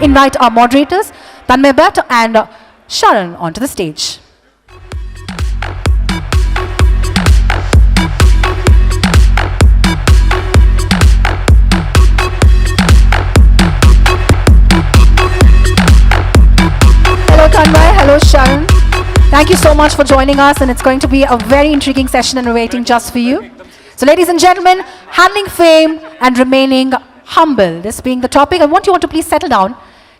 invite our moderators, Tanmay, Bhat and Sharan onto the stage. Hello Tanmay, hello Sharan. Thank you so much for joining us, and it's going to be a very intriguing session and we're waiting just for you. So ladies and gentlemen, handling fame and remaining humble, this being the topic, I want you all to please settle down.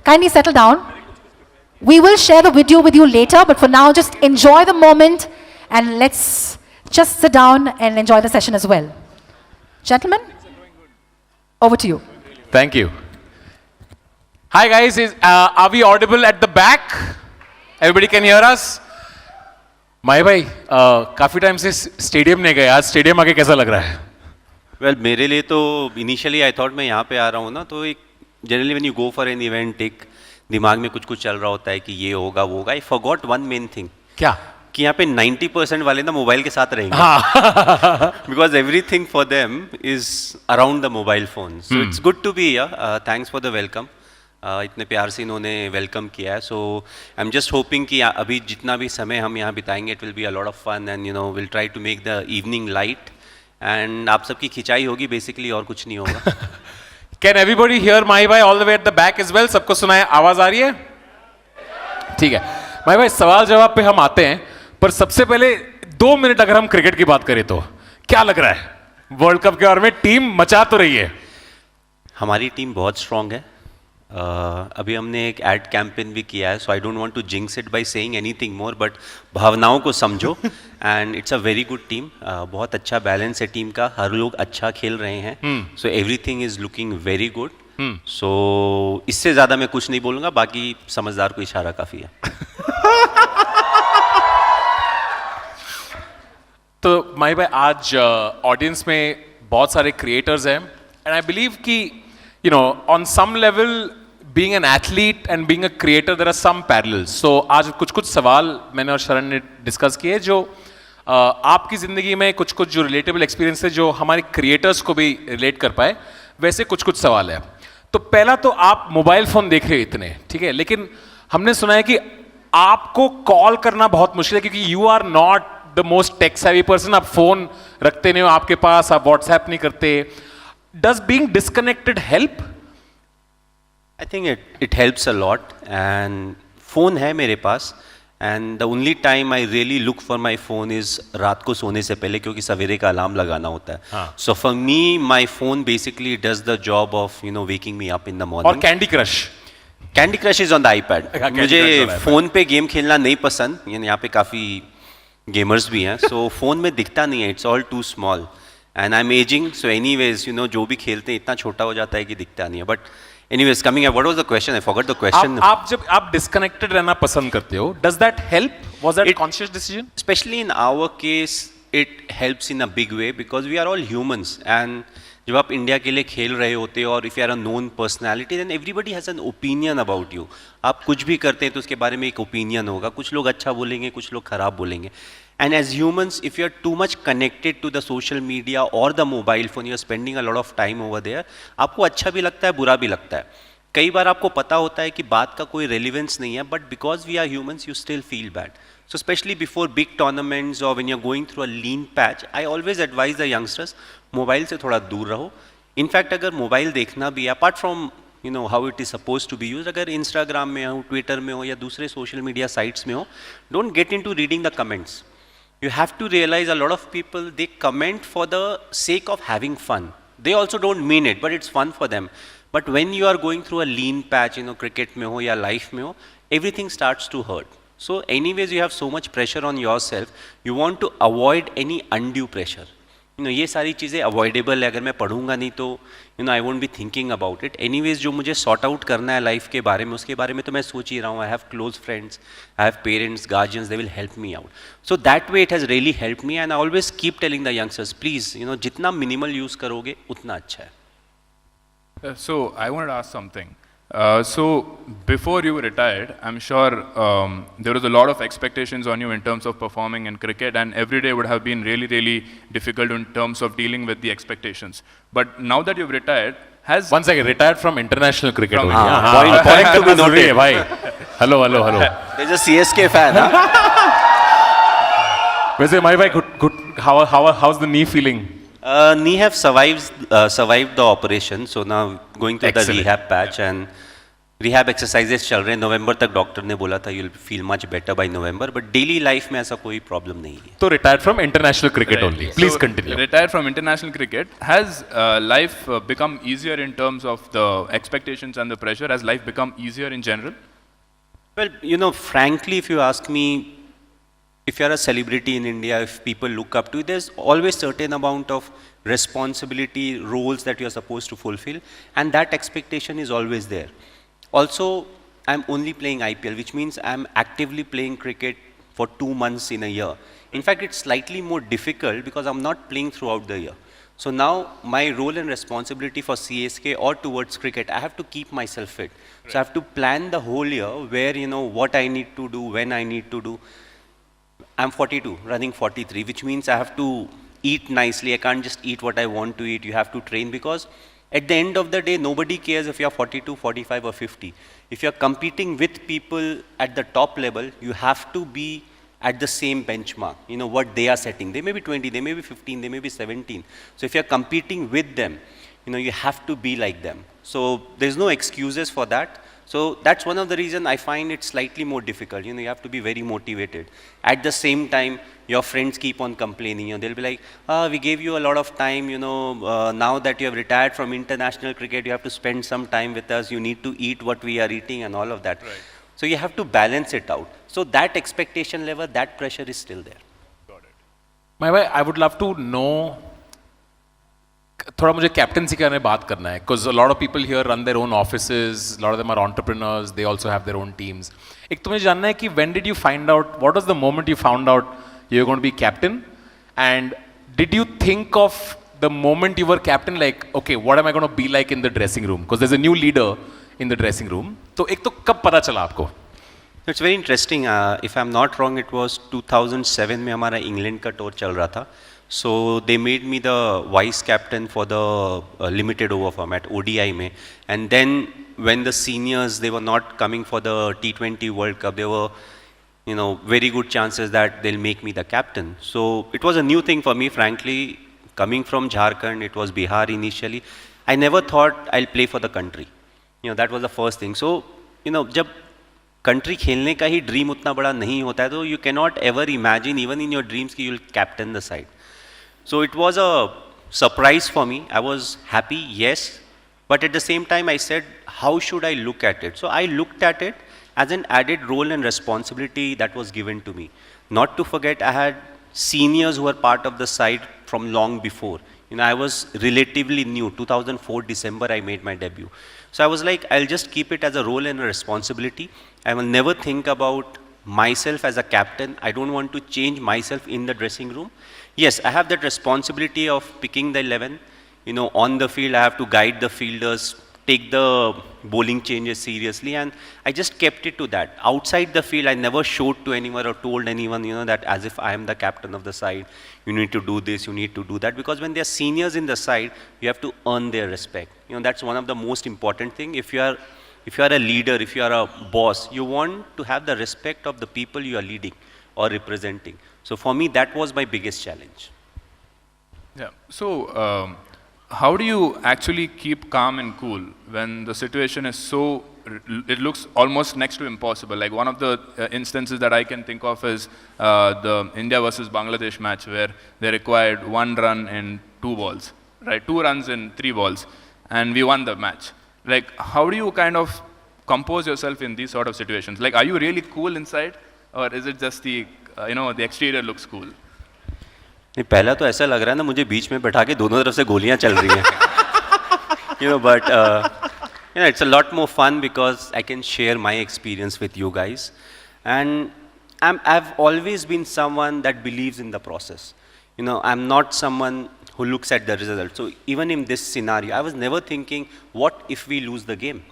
Kindly settle down. We will share the video with you later, but for now just enjoy the moment and let's just sit down and enjoy the session as well. Gentlemen, over to you. Thank you. Hi guys, are we audible at the back? Everybody can hear us? माई भाई काफ़ी time से stadium नहीं गए, आज stadium आके कैसा लग रहा है? वेल मेरे लिए तो इनिशियली आई थॉट मैं यहाँ पे आ रहा हूँ ना, तो एक generally when you go for an event एक दिमाग में कुछ कुछ चल रहा होता है कि ये होगा वो होगा. I forgot one main thing. क्या? कि यहाँ पे 90% वाले ना मोबाइल के साथ रहेंगे. Because everything for them is around the mobile phone. So it's good to be here. Thanks for the welcome. इतने प्यार से इन्होंने वेलकम किया है. So I am just hoping कि अभी जितना भी समय हम यहाँ बिताएंगे it will be a lot of fun and you know will try to make the evening light and आप सबकी खिंचाई होगी बेसिकली, और कुछ नहीं होगा. कैन एवरीबॉडी हियर माई भाई all the way at the back as well? सबको सुनाए, आवाज आ रही है? ठीक है माई भाई, सवाल जवाब पे हम आते हैं, पर सबसे पहले 2 मिनट अगर हम क्रिकेट की बात करें तो क्या लग रहा है वर्ल्ड कप के बारे में? टीम मचा तो रही है. हमारी टीम बहुत स्ट्रांग है. अभी हमने एक एड कैंपेन भी किया है, so I don't want to jinx it by saying anything more, but भावनाओं को समझो and it's a very good team. बहुत अच्छा बैलेंस है टीम का, हर लोग अच्छा खेल रहे हैं. So everything is looking very good. So इससे ज़्यादा मैं कुछ नहीं बोलूँगा, बाकी समझदार को इशारा काफ़ी है. तो माई भाई आज ऑडियंस में बहुत सारे क्रिएटर्स हैं एंड आई बिलीव कि you know on some level being an athlete and being a creator there are some parallels. So आज कुछ कुछ सवाल मैंने और शरण ने डिस्कस किए जो आपकी ज़िंदगी में कुछ कुछ जो रिलेटेबल एक्सपीरियंस है जो हमारे क्रिएटर्स को भी रिलेट कर पाए, वैसे कुछ कुछ सवाल है. तो पहला तो आप मोबाइल फ़ोन देख रहे हो इतने, ठीक है, लेकिन हमने सुना है कि आपको कॉल करना बहुत मुश्किल है क्योंकि you are not the most tech savvy person. आप फ़ोन रखते नहीं हो आपके पास, आप व्हाट्सएप नहीं करते. Does being disconnected help? I think it helps a lot. And phone है मेरे पास. And the only time I really look for my phone is रात को सोने से पहले, क्योंकि सवेरे का अलार्म लगाना होता है. So for me, my phone basically does the job of waking me up in the morning. और Candy Crush? Candy Crush is on the iPad. मुझे फ़ोन पे गेम खेलना नहीं पसंद. यहाँ पे काफ़ी गेमर्स भी हैं. So फ़ोन में दिखता नहीं है. It's all too small. And I'm aging, so anyways, जो भी खेलते हैं इतना छोटा हो जाता है कि दिखता नहीं है. But anyways, coming up, what was the question? I forgot the question. आप जब आप disconnected रहना पसंद करते हो, does that help? Was that a conscious decision? Especially in our case, it helps in a big way because we are all humans. And जब आप India के लिए खेल रहे होते हो और if you are a known personality, then everybody has an opinion about you. आप कुछ भी करते हैं तो उसके बारे में एक opinion होगा. कुछ लोग अच्छा बोलेंगे, कुछ लोग खराब बोलेंगे. And as humans, if you are too much connected to the social media or the mobile phone, you are spending a lot of time over there. आपको अच्छा भी लगता है, बुरा भी लगता है. कई बार आपको पता होता है कि बात का कोई relevance नहीं है, but because we are humans, you still feel bad. So especially before big tournaments or when you're going through a lean patch, I always advise the youngsters, mobile से थोड़ा दूर रहो. इनफैक्ट अगर मोबाइल देखना भी, apart from how it is suppose to be use, अगर Instagram में हो, ट्विटर में हो या दूसरे सोशल मीडिया साइट्स में हो, don't get into reading the comments. You have to realize a lot of people, they comment for the sake of having fun. They also don't mean it, but it's fun for them. But when you are going through a lean patch, cricket mein ho ya life mein ho, everything starts to hurt. So anyways, you have so much pressure on yourself. You want to avoid any undue pressure. ये सारी चीज़ें avoidable है. अगर मैं पढ़ूंगा नहीं तो I won't be thinking about it. Anyways जो मुझे सॉर्ट आउट करना है लाइफ के बारे में, उसके बारे में तो मैं सोच ही रहा हूँ. I have close friends, I have parents, guardians, they will help me out. So that way it has really help me and I always keep telling the youngsters, please जितना मिनिमल यूज़ करोगे उतना अच्छा है. So I wanted to ask something. So before you retired, I'm sure there was a lot of expectations on you in terms of performing in cricket, and every day would have been really, really difficult in terms of dealing with the expectations. But now that you've retired, has One second, retired from international cricket. From- only. point to be जरूरी है noted. भाई. Hello. There's a CSK fan, huh? वैसे माई भाई, how's the knee feeling? Knee have survived the operation, so now going through the Excellent. rehab patch and rehab exercises चल रहे हैं. November तक doctor ने बोला था you'll feel much better by November, but daily life में ऐसा कोई problem नहीं है. So retired from international cricket Right. only. Please So, continue. Retired from international cricket. Has life become easier in terms of the expectations and the pressure? Has life become easier in general? Well, frankly, if you ask me, if you're a celebrity in India, if people look up to you, there's always certain amount of responsibility, roles that you're supposed to fulfill, and that expectation is always there. Also, I'm only playing IPL, which means I'm actively playing cricket for 2 months in a year. In fact, it's slightly more difficult because I'm not playing throughout the year. So now my role and responsibility for CSK or towards cricket, I have to keep myself fit. Right. So I have to plan the whole year where, what I need to do, when I need to do. I'm 42, running 43, which means I have to eat nicely. I can't just eat what I want to eat. You have to train because at the end of the day, nobody cares if you're 42, 45 or 50. If you're competing with people at the top level, you have to be at the same benchmark, what they are setting. They may be 20, they may be 15, they may be 17. So if you're competing with them, you have to be like them. So there's no excuses for that. So that's one of the reasons I find it slightly more difficult. You have to be very motivated. At the same time, your friends keep on complaining. They'll be like, we gave you a lot of time, now that you have retired from international cricket, you have to spend some time with us. You need to eat what we are eating and all of that. Right. So you have to balance it out. So that expectation level, that pressure is still there. Got it. My भाई, I would love to know, थोड़ा मुझे captaincy के बारे में बात करना है, because a lot of people here run their own offices, a lot of them are entrepreneurs, they also have their own teams. एक तो मुझे जानना है कि when did you find out, what was the moment you found out you were going to be captain, and did you think of the moment you were captain like, okay, what am I going to be like in the dressing room, because there's a new leader in the dressing room. तो एक तो कब पता चला आपको? It's very interesting. If I'm not wrong, it was 2007 में हमारा England का टूर चल रहा था. So they made me the vice captain for the limited over format ODI में, and then when the seniors, they were not coming for the T20 World Cup, there were very good chances that they'll make me the captain. So it was a new thing for me, frankly. Coming from Jharkhand, it was Bihar initially. I never thought I'll play for the country. That was the first thing. So जब country खेलने का ही dream उतना बड़ा नहीं होता है, तो you cannot ever imagine even in your dreams कि you'll captain the side. So it was a surprise for me. I was happy, yes, but at the same time I said, how should I look at it? So I looked at it as an added role and responsibility that was given to me. Not to forget, I had seniors who were part of the side from long before. I was relatively new. 2004 December I made my debut. So I was like, I'll just keep it as a role and a responsibility. I will never think about myself as a captain. I don't want to change myself in the dressing room. Yes, I have that responsibility of picking the 11. On the field, I have to guide the fielders, take the bowling changes seriously, and I just kept it to that. Outside the field, I never showed to anyone or told anyone, that as if I am the captain of the side, you need to do this, you need to do that, because when they are seniors in the side, you have to earn their respect. That's one of the most important thing. If you are a leader, if you are a boss, you want to have the respect of the people you are leading or representing. So for me, that was my biggest challenge. Yeah. So how do you actually keep calm and cool when the situation is so, it looks almost next to impossible? Like one of the instances that I can think of is the India versus Bangladesh match, where they required 1 run in 2 balls, right? 2 runs in 3 balls, and we won the match. Like, how do you kind of compose yourself in these sort of situations? Like, are you really cool inside, or is it just the the exterior looks cool? नहीं, पहला तो ऐसा लग रहा है ना मुझे बीच में बैठा के दोनों तरफ से गोलियां चल रही हैं. But it's a lot more fun because I can share my experience with you guys, and I've always been someone that believes in the process. I'm not someone who looks at the result. So even in this scenario, I was never thinking, what if we lose the game?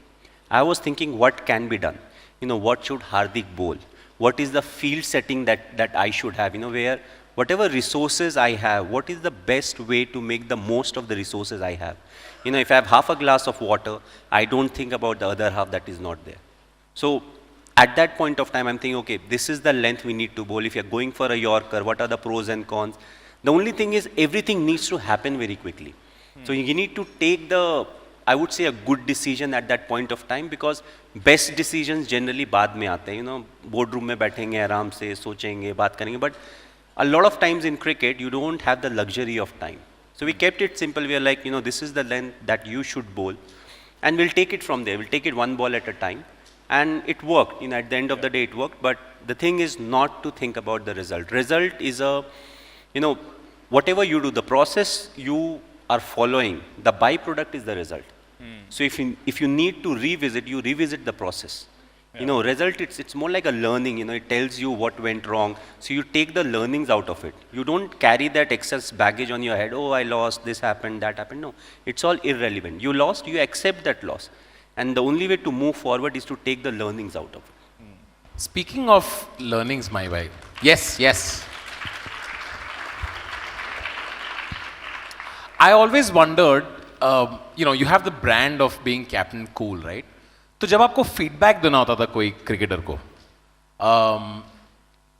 I was thinking, what can be done? What should Hardik bowl? What is the field setting that I should have? Where whatever resources I have, what is the best way to make the most of the resources I have? You know, if I have half a glass of water, I don't think about the other half that is not there. So at that point of time, I'm thinking, okay, this is the length we need to bowl. If you're going for a Yorker, what are the pros and cons? The only thing is everything needs to happen very quickly. So you need to take the, I would say, a good decision at that point of time, because best decisions generally बाद में आते हैं. You know, boardroom में बैठेंगे आराम से सोचेंगे बात करेंगे. But a lot of times in cricket, you don't have the luxury of time. So we kept it simple. We are like, you know, this is the length that you should bowl, and we'll take it from there. We'll take it one ball at a time. And it worked, you know, at the end of the day it worked, but the thing is not to think about the result. Result is a, you know, whatever you do, the process you are following, the byproduct is the result. So if you need to revisit, you revisit the process. You know, result, it's more like a learning, you know, it tells you what went wrong. So you take the learnings out of it. You don't carry that excess baggage on your head, oh, I lost, this happened, that happened. No, it's all irrelevant. You lost, you accept that loss. And the only way to move forward is to take the learnings out of it. Speaking of learnings, my wife. Yes, yes. I always wondered, you know, you have the brand of being Captain Cool, right? तो जब आपको feedback देना होता था कोई cricketer को,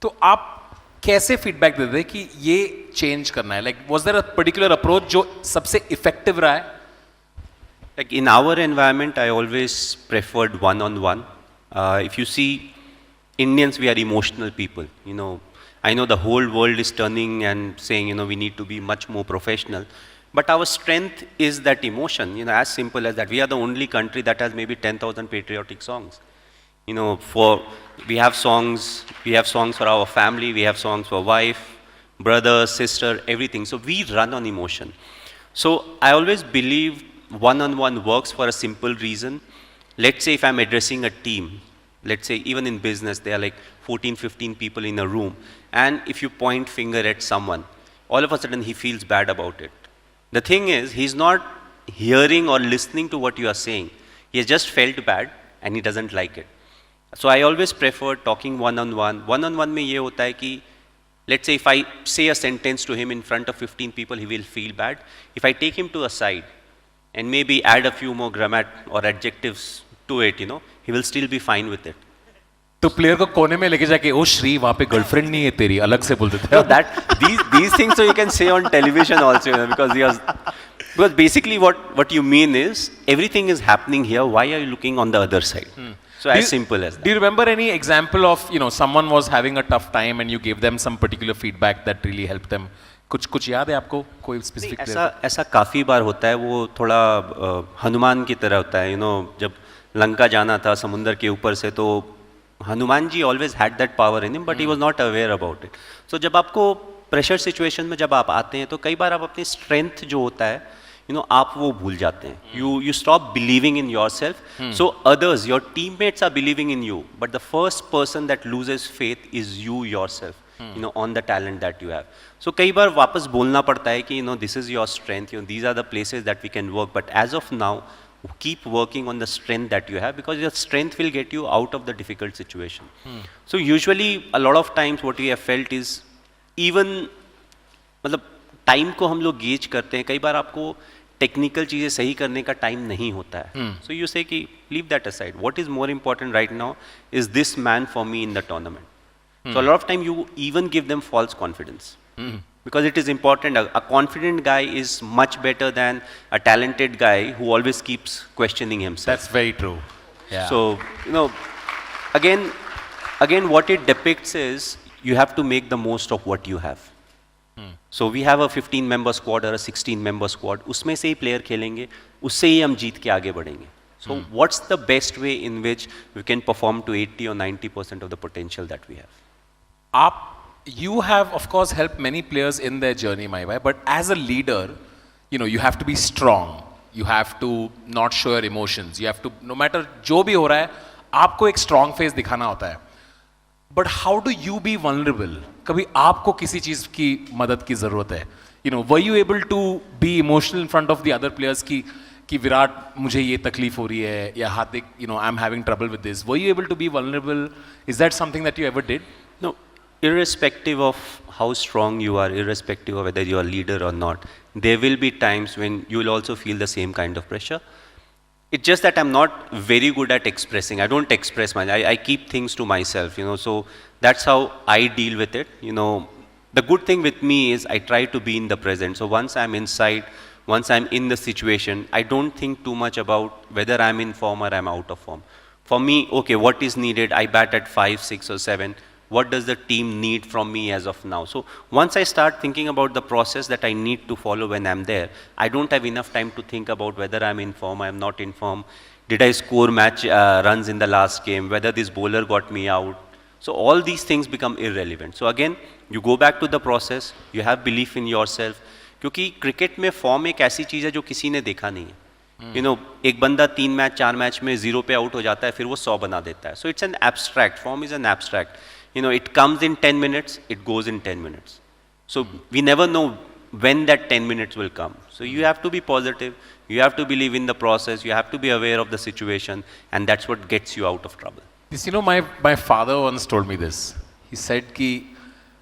तो आप कैसे फीडबैक देते थे कि ये चेंज करना है? Like was there a particular approach जो सबसे इफेक्टिव रहा है? Like in our environment, I always preferred one-on-one. If you see, Indians, we are emotional people. You know, I know the whole world is turning and saying, you know, we need to be much more professional. But our strength is that emotion, you know, as simple as that. We are the only country that has maybe 10,000 patriotic songs. You know, we have songs for our family, we have songs for wife, brother, sister, everything. So we run on emotion. So I always believe one-on-one works for a simple reason. Let's say if I'm addressing a team, let's say even in business, there are like 14, 15 people in a room. And if you point finger at someone, all of a sudden he feels bad about it. The thing is, he's not hearing or listening to what you are saying. He has just felt bad and he doesn't like it. So I always prefer talking one-on-one. One-on-one में ये होता है कि, let's say if I say a sentence to him in front of 15 people, he will feel bad. If I take him to a side and maybe add a few more grammar or adjectives to it, you know, he will still be fine with it. तो player को कोने में लेके जाके, ओ श्री वहाँ पे girlfriend नहीं है तेरी, अलग से बोल देते हैं. So that these things so you can say on television also, you know, because basically what you mean is everything is happening here. Why are you looking on the other side? So as simple as that. Do you remember any example of, you know, someone was having a tough time and you gave them some particular feedback that really helped them? कुछ याद है आपको कोई specific? ऐसा काफ़ी बार होता है. वो थोड़ा हनुमान की तरह होता है. You know, जब लंका जाना था समुंदर के ऊपर से, तो Hanuman ji always had that power in him, but he was not aware about it. So जब आपको प्रेशर सिचुएशन में जब आप आते हैं, तो कई बार आप अपनी स्ट्रेंथ जो होता है, you know, आप वो भूल जाते हैं. You stop believing in yourself. So others, your teammates are believing in you, but the first person that loses faith is you yourself. You know, on the talent that you have. So कई बार वापस बोलना पड़ता है कि, you know, this is your strength. You know, these are the places that we can work. But as of now, keep working on the strength that you have, because your strength will get you out of the difficult situation. So usually a lot of times what we have felt is, even मतलब time को हम लोग gauge करते हैं, कई बार आपको technical चीज़ें सही करने का टाइम नहीं होता है. So you say कि leave that aside. What is more important right now is this man for me in the tournament. So a lot of time you even give them false confidence. Because it is important. A confident guy is much better than a talented guy who always keeps questioning himself. That's very true. Yeah. So, you know, again, what it depicts is you have to make the most of what you have. So we have a 15-member squad or a 16-member squad. उसमें से ही player खेलेंगे, उससे ही हम जीत के आगे बढ़ेंगे. So what's the best way in which we can perform to 80 or 90% of the potential that we have? You have, of course, helped many players in their journey, my way. But as a leader, you know, you have to be strong. You have to not show your emotions. You have to, no matter जो भी हो रहा है, आपको एक strong face दिखाना होता है. But how do you be vulnerable? कभी आपको किसी चीज़ की मदद की ज़रूरत है. You know, were you able to be emotional in front of the other players कि विराट मुझे ये तकलीफ हो रही है, या हार्दिक, you know, I'm having trouble with this. Were you able to be vulnerable? Is that something that you ever did? No. irrespective of how strong you are, irrespective of whether you are a leader or not, there will be times when you will also feel the same kind of pressure. It's just that I'm not very good at expressing. I don't express much. I keep things to myself, so that's how I deal with it. The good thing with me is I try to be in the present. So once I'm inside, once I'm in the situation, I don't think too much about whether I'm in form or I'm out of form. For me, okay, what is needed? I bat at 5, 6 or 7. What does the team need from me as of now? So once I start thinking about the process that I need to follow when I'm there, I don't have enough time to think about whether I'm in form, I'm not in form. Did I score match runs in the last game? Whether this bowler got me out? So all these things become irrelevant. So again, you go back to the process, you have belief in yourself. क्योंकि cricket में form एक ऐसी चीज़ है जो किसी ने देखा नहीं है. एक बंदा 3 मैच 4 मैच में 0 पे आउट हो जाता है, फिर वो 100 बना देता है. So it's an abstract, form is an abstract. It comes in 10 minutes, it goes in 10 minutes. So we never know when that 10 minutes will come. So you have to be positive, you have to believe in the process, you have to be aware of the situation, and that's what gets you out of trouble. This, my father once told me this. He said ki,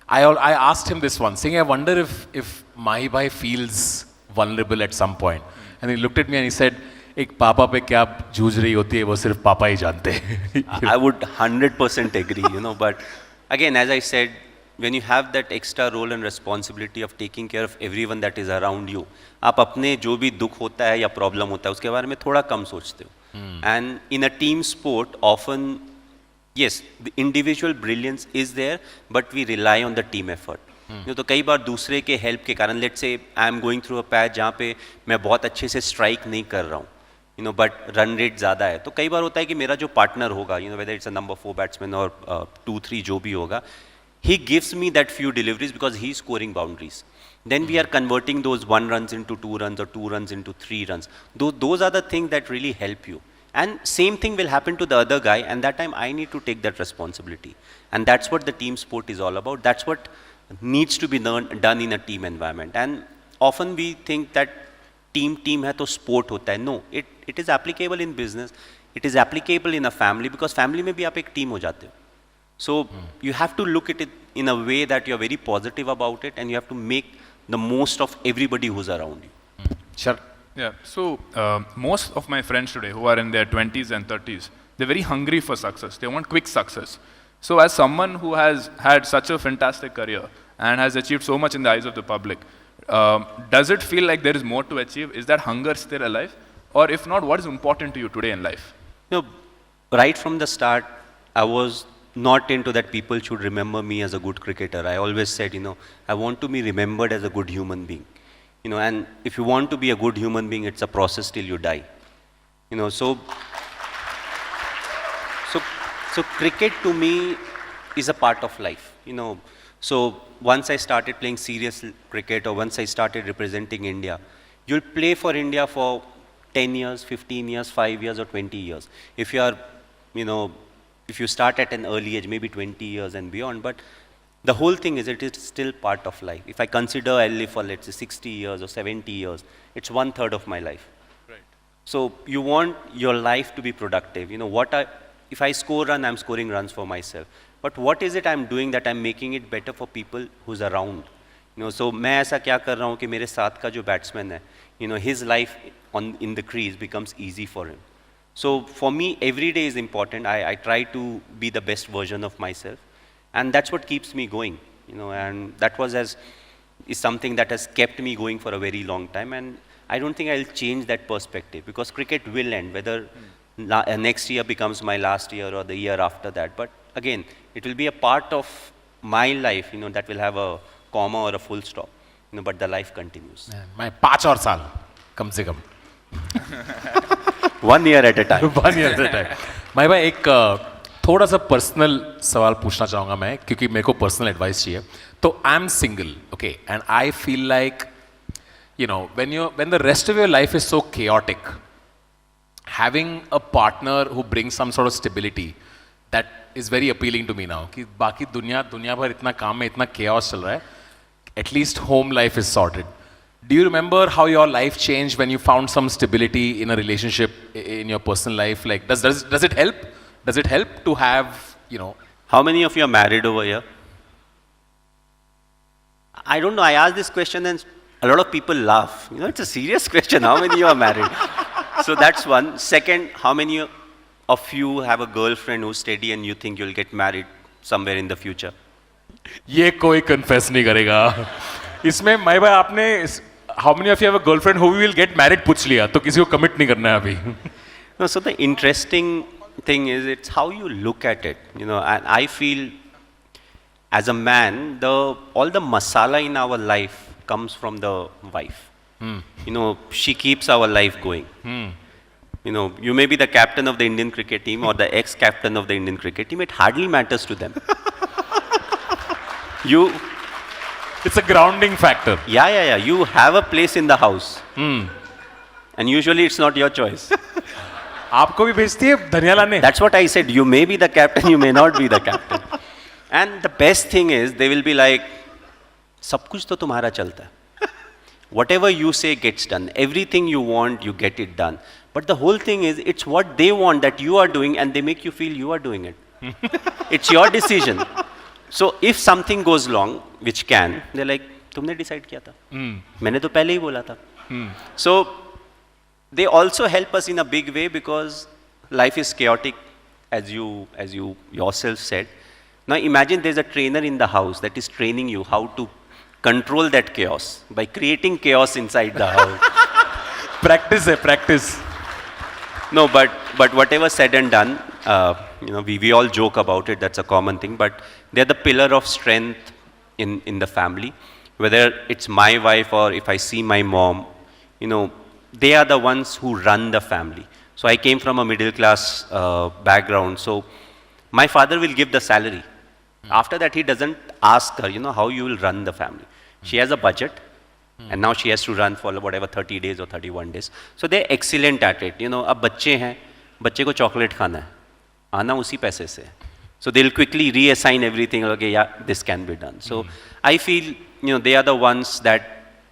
I asked him this once, saying, I wonder if Mahi Bhai feels vulnerable at some point. And he looked at me and he said, एक पापा पे क्या जूझ रही होती है वो सिर्फ पापा ही जानते हैं. I would 100% agree, but again, as I said, when you have that extra role and responsibility of taking care of everyone that is around you, आप अपने जो भी दुख होता है या प्रॉब्लम होता है उसके बारे में थोड़ा कम सोचते हो. And in a team sport, often, yes, the individual brilliance is there, but we rely on the team effort. तो कई बार दूसरे के हेल्प के कारण, let's say I am going through a patch जहाँ पे मैं बहुत अच्छे से स्ट्राइक नहीं कर रहा हूँ, बट रन रेट ज़्यादा है, तो कई बार होता है कि मेरा जो पार्टनर होगा, whether it's a number 4 batsman और 2-3 जो भी होगा, he gives me that few deliveries because he is scoring boundaries. Then we are converting those 1 runs into 2 runs or 2 runs into 3 runs. Those are the things that really help you. And same thing will happen to the other guy, and that time I need to take that responsibility. And that's what the team sport is all about. That's what needs to be done in a team environment. And often we think that team है तो sport होता है. No, it is applicable in business. It is applicable in a family, because family में भी आप एक team हो जाते हो. So you have to look at it in a way that you are very positive about it, and you have to make the most of everybody who's around you. Sure. Yeah, so most of my friends today who are in their 20s and 30s, they're very hungry for success. They want quick success. So as someone who has had such a fantastic career and has achieved so much in the eyes of the public, does it feel like there is more to achieve? Is that hunger still alive? Or if not, what is important to you today in life? Right from the start, I was not into that people should remember me as a good cricketer. I always said, I want to be remembered as a good human being. And if you want to be a good human being, it's a process till you die. So cricket to me is a part of life. So once I started playing serious cricket, or once I started representing India, you'll play for India for 10 years, 15 years, 5 years, or 20 years. If you are, if you start at an early age, maybe 20 years and beyond, but the whole thing is, it is still part of life. If I consider I live for, let's say, 60 years or 70 years, it's 1/3 of my life. Right. So you want your life to be productive. If I score run, I'm scoring runs for myself. But what is it I'm doing that I'm making it better for people who's around? So मैं ऐसा क्या कर रहा हूँ कि मेरे साथ का जो batsman है, his life in the crease becomes easy for him. So for me, every day is important. I try to be the best version of myself. And that's what keeps me going, and that is something that has kept me going for a very long time. And I don't think I'll change that perspective, because cricket will end, whether next year becomes my last year or the year after that. But again, it will be a part of my life, that will have a comma or a full stop, but the life continues. My 5 और साल कम से कम. 1 year at a time. 1 year at a time. भाई एक थोड़ा सा personal सवाल पूछना चाहूँगा मैं, क्योंकि मेरे को पर्सनल एडवाइस चाहिए. तो I am single, okay, and I feel like when the rest of your life is so chaotic, having a partner who brings some sort of stability, that is very appealing to me now. कि बाकी दुनिया भर इतना काम में इतना chaos चल रहा है, at least home life is sorted. Do you remember how your life changed when you found some stability in a relationship in your personal life? Like, does it help? Does it help to have, How many of you are married over here? I don't know, I asked this question and a lot of people laugh. You know, it's a serious question. How many you are married? So that's one. Second, how many of you have a girlfriend who's steady and you think you'll get married somewhere in the future? ये कोई confess नहीं करेगा. इसमें माई भाई आपने how many of you have a girlfriend who will get married पूछ लिया, तो किसी को commit नहीं करना है अभी. No, so the interesting thing is it's how you look at it, you know, and I feel as a man, all the masala in our life comes from the wife. You know, she keeps our life going. You know, you may be the captain of the Indian cricket team or the ex-captain of the Indian cricket team, it hardly matters to them. It's a grounding factor. Yeah. You have a place in the house. And usually it's not your choice. आपको भी भेजती है धनिया लाने. That's what I said. You may be the captain, you may not be the captain. And the best thing is, they will be like, सब कुछ तो तुम्हारा चलता है. Whatever you say gets done. Everything you want, you get it done. But the whole thing is, it's what they want that you are doing, and they make you feel you are doing it. It's your decision. So if something goes wrong, which can, they're like, तुमने decide किया था. मैंने तो पहले ही बोला था. So they also help us in a big way because life is chaotic, as you yourself said. Now imagine there's a trainer in the house that is training you how to control that chaos by creating chaos inside the house. Practice. No, but whatever said and done, you know, we all joke about it, that's a common thing, but they're the pillar of strength in the family. Whether it's my wife or if I see my mom, you know, they are the ones who run the family. So I came from a middle class background, so my father will give the salary. After that, he doesn't ask her, you know, how you will run the family. She has a budget, and now she has to run for whatever 30 days or 31 days. So they're excellent at it. You know, अब बच्चे हैं, बच्चे को chocolate खाना है, आना उसी पैसे से. So they'll quickly reassign everything. Okay, yeah, this can be done. So I feel, you know, they are the ones that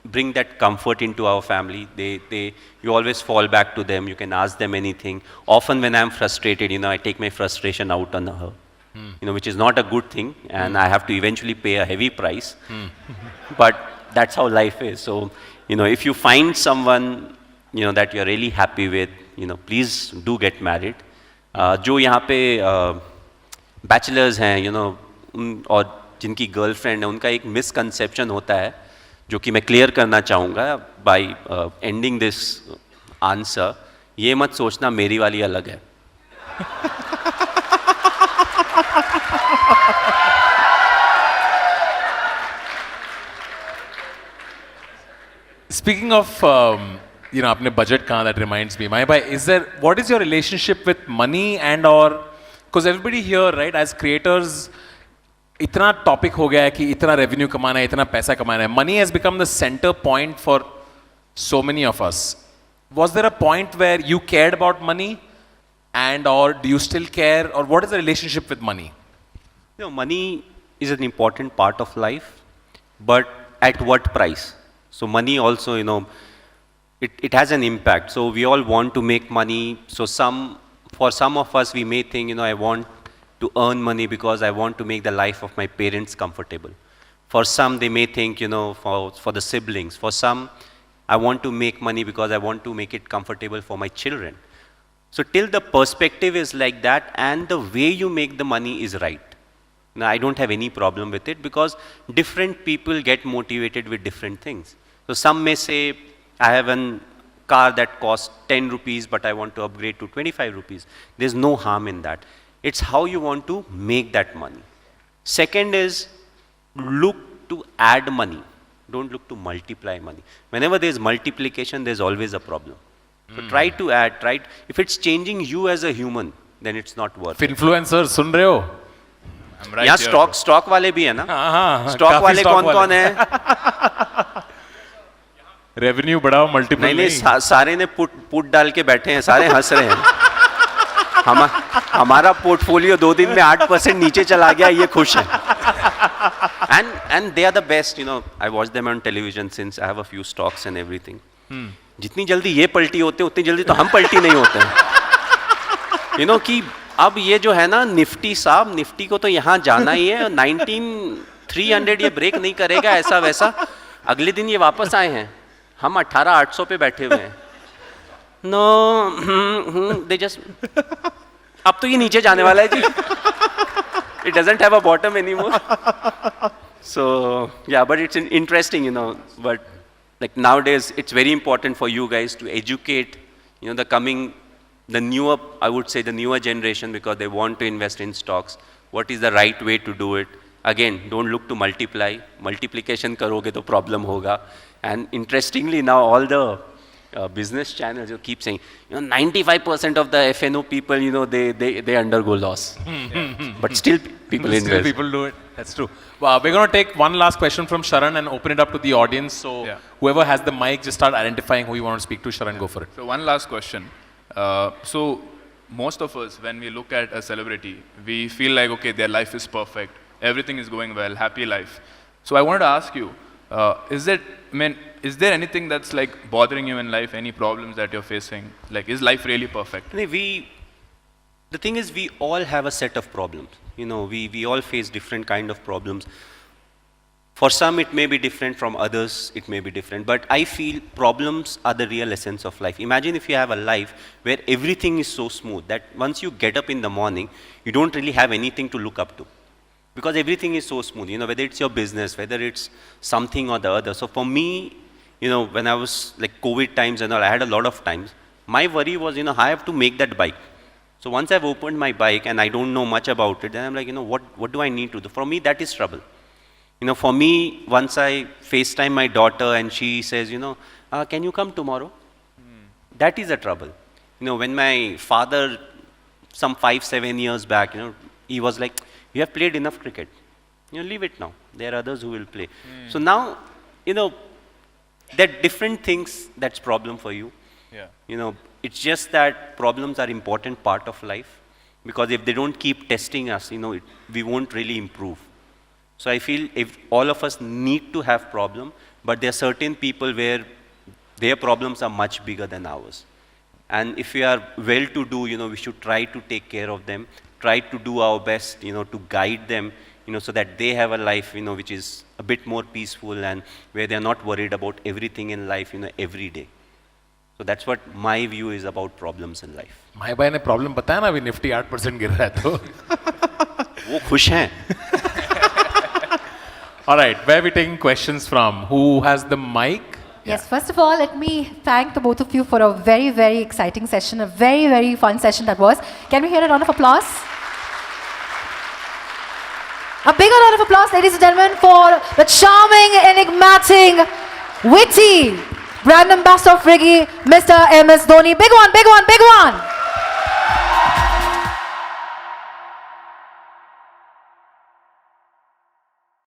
bring that comfort into our family. You always fall back to them. You can ask them anything. Often when I'm frustrated, you know, I take my frustration out on her. You know, which is not a good thing, and I have to eventually pay a heavy price. But that's how life is. So, you know, if you find someone, you know, that you're really happy with, you know, please do get married. जो यहाँ पे bachelors हैं, you know, और जिनकी girlfriend है, उनका एक misconception होता है, जो कि मैं clear करना चाहूँगा by ending this answer. ये मत सोचना मेरी वाली अलग है. Speaking of, you know, आपने budget कहाँ, that reminds me. My bhai, what is your relationship with money and or, because everybody here, right, as creators, इतना topic हो गया है कि इतना revenue कमाना है, इतना पैसा कमाना है. Money has become the center point for so many of us. Was there a point where you cared about money, and or do you still care, or what is the relationship with money? You know, money is an important part of life, but at what price? So money also, you know, it has an impact. So we all want to make money. So for some of us, we may think, you know, I want to earn money because I want to make the life of my parents comfortable. For some, they may think, you know, for the siblings. For some, I want to make money because I want to make it comfortable for my children. So till the perspective is like that and the way you make the money is right. Now, I don't have any problem with it because different people get motivated with different things. So some may say, I have a car that costs 10 rupees, but I want to upgrade to 25 rupees. There's no harm in that. It's how you want to make that money. Second is, look to add money. Don't look to multiply money. Whenever there's multiplication, there's always a problem. So try to add, if it's changing you as a human, then it's not worth it. Influencers, सुन रहे हो? Right यहाँ stock वाले भी है ना? Stock वाले कौन है? Revenue बढ़ाओ, multiply नहीं, सारे ने put डाल के बैठे हैं, सारे हंस रहे हैं. हमारा portfolio 2 दिन में 8% नीचे चला गया, ये खुश है. And they are the best, you know. I watch them on television since I have a few stocks and everything. जितनी जल्दी ये पलटी होते हैं, उतनी जल्दी तो हम पलटी नहीं होते हैं. You know कि अब ये जो है ना निफ्टी साहब, निफ्टी को तो यहाँ जाना ही है. 300 ये ब्रेक नहीं करेगा ऐसा वैसा. अगले दिन ये वापस आए हैं, हम 18,800 पे बैठे हुए हैं. No, they just. अब तो ये नीचे जाने वाला है जी. It doesn't have a bottom anymore. So yeah, but it's interesting, But like nowadays, it's very important for you guys to educate, the newer, I would say the newer generation, because they want to invest in stocks. What is the right way to do it? Again, don't look to multiply. Multiplication karoge to problem hoga. And interestingly, now all the business channels keep saying, 95% of the FNO people, they undergo loss. But still people invest. Still people do it. That's true. We're going to take one last question from Sharan and open it up to the audience. So whoever has the mic, just start identifying who you want to speak to. Sharan, go for it. So one last question. So most of us, when we look at a celebrity, we feel like, okay, their life is perfect. Everything is going well, happy life. So I wanted to ask you, is there anything that's like bothering you in life? Any problems that you're facing? Like, is life really perfect? The thing is, we all have a set of problems. We all face different kind of problems. For some, it may be different. From others, it may be different. But I feel problems are the real essence of life. Imagine if you have a life where everything is so smooth that once you get up in the morning, you don't really have anything to look up to. Because everything is so smooth, whether it's your business, whether it's something or the other. So for me, when I was like COVID times and all, I had a lot of times. My worry was, I have to make that bike. So once I've opened my bike and I don't know much about it, then I'm like, what do I need to do? For me, that is trouble. For me, once I FaceTime my daughter and she says, can you come tomorrow? That is a trouble. When my father, some 5-7 years back, he was like, you have played enough cricket. Leave it now. There are others who will play. So now, there are different things that's problem for you. Yeah. It's just that problems are important part of life, because if they don't keep testing us, we won't really improve. So I feel if all of us need to have problem, but there are certain people where their problems are much bigger than ours. And if we are well-to-do, we should try to take care of them, try to do our best, to guide them, so that they have a life, which is a bit more peaceful and where they are not worried about everything in life, every day. So that's what my view is about problems in life. My bhai ne problem बताया ना, अभी Nifty 8% गिर रहा है तो. वो खुश हैं. All right, where are we taking questions from? Who has the mic? Yes, first of all, let me thank the both of you for a very, very exciting session, a very, very fun session that was. Can we hear a round of applause? A bigger round of applause, ladies and gentlemen, for the charming, enigmatic, witty brand ambassador of Riggy, Mr. MS Dhoni. Big one, big one, big one.